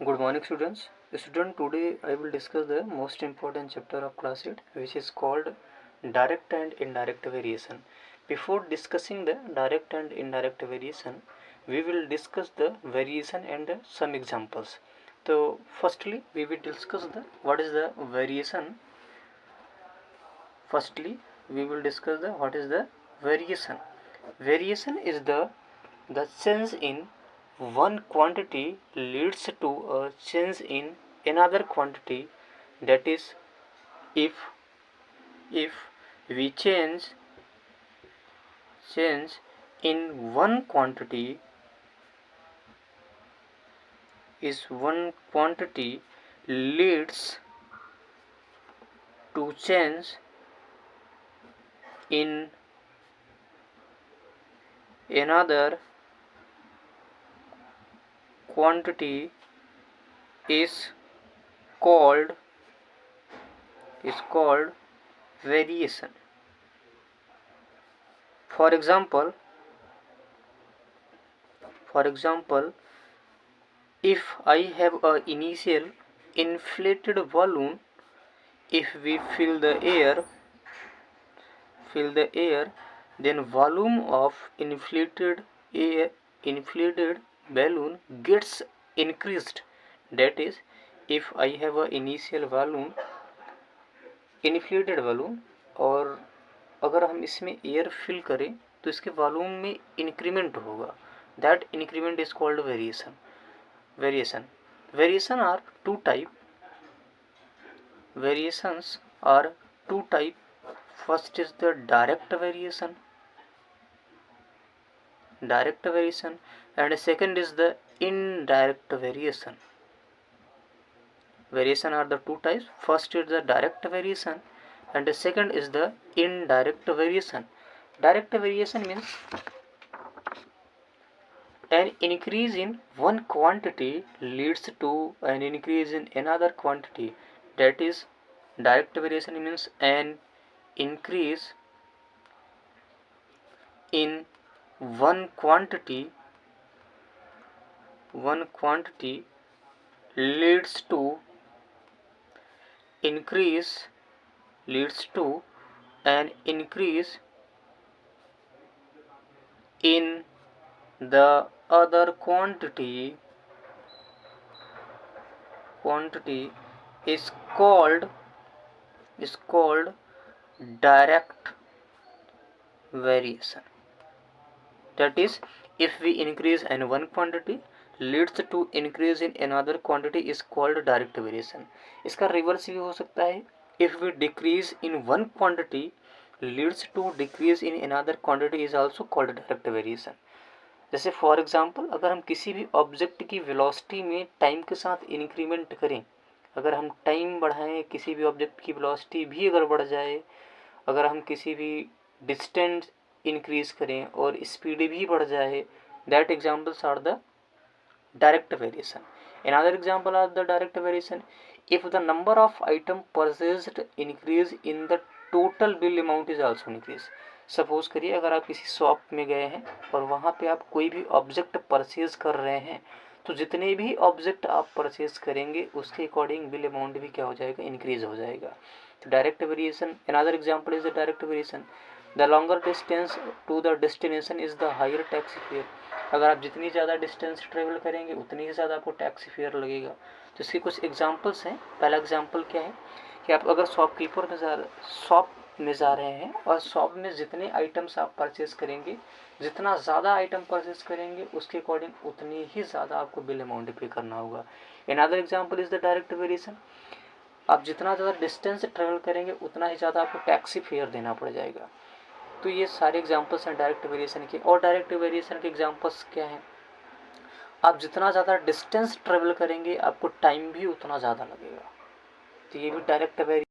Good morning, students. Today I will discuss the most important chapter of class 8, which is called direct and indirect variation. Before discussing the direct and indirect variation, we will discuss the variation and some examples. So, firstly, we will discuss the what is the variation. What is the variation. Variation is the change in one quantity leads to a change in another quantity. That is, if we change in one quantity, leads to change in another quantity is called variation. For example, if I have a initial inflated balloon, if we fill the air, then volume of inflated balloon gets increased. That is, if I have a initial balloon, inflated balloon, और अगर हम इसमें air fill करें तो इसके volume में increment होगा. That increment is called variation. Variation are two type. Variations are two type. First is the direct variation, and second is the indirect variation. Variation are the two types. First is the direct variation, and the second is the indirect variation. Direct variation means an increase in one quantity leads to an increase in another quantity. That is, direct variation means an increase in one quantity leads to an increase in the other quantity is called direct variation. That is, if we increase in one quantity leads to increase in another quantity is called direct variation. इसका reverse भी हो सकता है. If we decrease in one quantity leads to decrease in another quantity is also called direct variation. जैसे for example, अगर हम किसी भी ऑब्जेक्ट की वेलोसिटी में टाइम के साथ इंक्रीमेंट करें, अगर हम टाइम बढ़ाएं, किसी भी ऑब्जेक्ट की वेलोसिटी भी अगर बढ़ जाए, अगर हम किसी भी डिस्टेंस इंक्रीज करें और स्पीड भी बढ़ जाए, that examples are the direct variation. Another example of the direct variation, if the number of item purchased increase in the total bill amount is also increase. Suppose करिए, अगर आप किसी shop में गए हैं और वहाँ पे आप कोई भी ऑब्जेक्ट परचेज कर रहे हैं, तो जितने भी ऑब्जेक्ट आप परचेज करेंगे उसके अकॉर्डिंग बिल अमाउंट भी क्या हो जाएगा, इंक्रीज हो जाएगा. तो direct variation. Another example is the direct variation. The longer distance to the destination is the higher taxi fare. अगर आप जितनी ज़्यादा डिस्टेंस ट्रेवल करेंगे उतनी ही ज़्यादा आपको टैक्सी फेयर लगेगा. तो इसके कुछ एग्जांपल्स हैं. पहला एग्जांपल क्या है कि आप अगर शॉप में जा रहे हैं और शॉप में जितने आइटम्स आप परचेज करेंगे, जितना ज़्यादा आइटम परचेज करेंगे उसके अकॉर्डिंग उतनी ही ज़्यादा आपको बिल अमाउंट पे करना होगा. Another example is the direct variation. आप जितना ज़्यादा डिस्टेंस ट्रेवल करेंगे उतना ही ज़्यादा आपको टैक्सी फेयर देना पड़ जाएगा. तो ये सारे एग्जांपल्स हैं डायरेक्ट वेरिएशन के. और डायरेक्ट वेरिएशन के एग्जांपल्स क्या हैं, आप जितना ज़्यादा डिस्टेंस ट्रेवल करेंगे आपको टाइम भी उतना ज़्यादा लगेगा. तो ये भी डायरेक्ट वेरिएशन